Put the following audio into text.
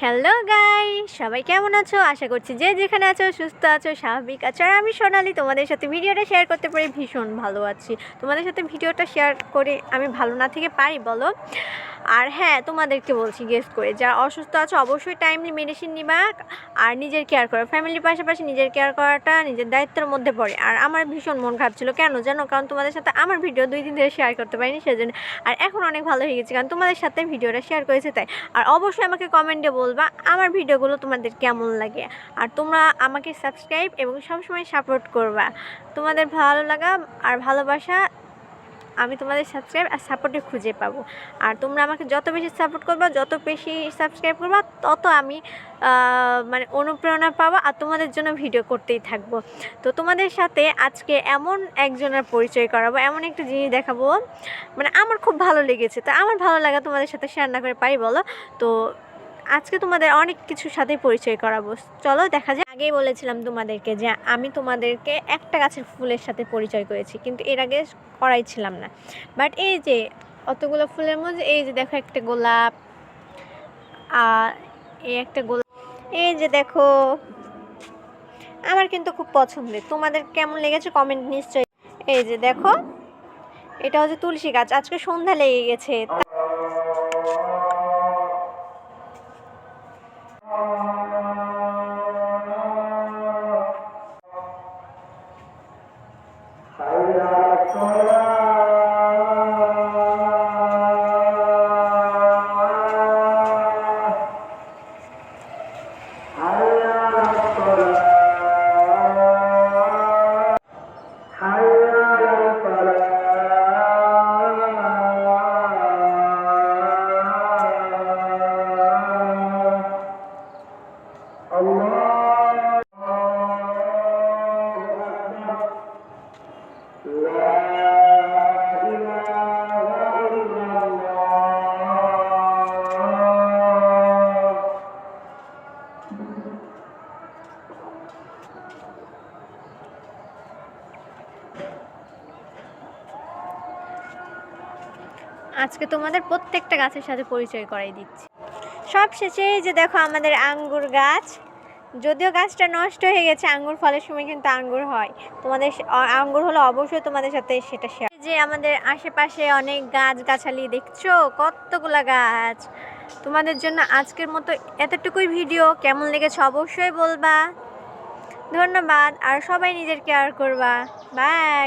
Hello guys, সবাই কেমন আছো? আশা করছি যে যেখানে আছো সুস্থ আছো, স্বাভাবিক আছো। আর আমি সোনালি তোমাদের সাথে ভিডিওটা শেয়ার করতে পেরে ভীষণ ভালো আছি। তোমাদের সাথে ভিডিওটা শেয়ার করে আমি ভালো না থেকে পারি বলো? আর হ্যাঁ, তোমাদেরকে বলছি গেস্ট করে, যারা অসুস্থ আছো অবশ্যই টাইমলি মেডিসিন নিবা আর নিজের কেয়ার করো। ফ্যামিলির পাশাপাশি নিজের কেয়ার করাটা নিজের দায়িত্বের মধ্যে পড়ে। আর আমার ভীষণ মন খারাপ ছিল, কেন জানো? কারণ তোমাদের সাথে আমার ভিডিও 2 দিন ধরে শেয়ার করতে পারিনি, সেজন্য। আর এখন অনেক ভালো হয়ে গেছে কারণ তোমাদের সাথে ভিডিওটা শেয়ার করেছে তাই। আর অবশ্যই আমাকে কমেন্টে বলবা আমার ভিডিওগুলো তোমাদের কেমন লাগে। আর তোমরা আমাকে সাবস্ক্রাইব এবং সবসময় সাপোর্ট করবা। তোমাদের ভালো লাগা আর ভালোবাসা আমি তোমাদের সাবস্ক্রাইব আর সাপোর্টে খুঁজে পাবো। আর তোমরা আমাকে যত বেশি সাপোর্ট করবা, যত বেশি সাবস্ক্রাইব করবা, তত আমি মানে অনুপ্রেরণা পাবো আর তোমাদের জন্য ভিডিও করতেই থাকবো। তো তোমাদের সাথে আজকে এমন একজনের পরিচয় করাবো, এমন একটা জিনিস দেখাবো, মানে আমার খুব ভালো লেগেছে। তো আমার ভালো লাগা তোমাদের সাথে শেয়ার না করে পারি বলো? তো আজকে তোমাদের অনেক কিছুর সাথে পরিচয় করাবো, চলো দেখা যায়। আগেই বলেছিলাম তোমাদেরকে যে আমি তোমাদেরকে একটা গাছের ফুলের সাথে পরিচয় করেছি, কিন্তু এর আগে করাইছিলাম না। বাট এই যে অতগুলো ফুলের মধ্যে এই যে দেখো একটা গোলাপ, আর এই একটা গোলাপ, এই যে দেখো, আমার কিন্তু খুব পছন্দের। তোমাদের কেমন লেগেছে কমেন্ট নিশ্চয়ই। এই যে দেখো, এটা হচ্ছে তুলসী গাছ। আজকে সন্ধ্যা লেগে গেছে। আজকে তোমাদের প্রত্যেকটা গাছের সাথে পরিচয় করাই দিচ্ছি। সব শেষে এই যে দেখো আমাদের আঙ্গুর গাছ। যদিও গাছটা নষ্ট হয়ে গেছে, আঙ্গুর ফলের সময় কিন্তু আঙ্গুর হয়। তোমাদের আঙ্গুর হলে অবশ্যই তোমাদের সাথে সেটা শেয়ার। যে আমাদের আশেপাশে অনেক গাছগাছালি দেখছো, কতগুলা গাছ। তোমাদের জন্য আজকের মতো এতটুকুই ভিডিও। কেমন লেগেছে অবশ্যই বলবা। ধন্যবাদ। আর সবাই নিজের কেয়ার করবা। বাই।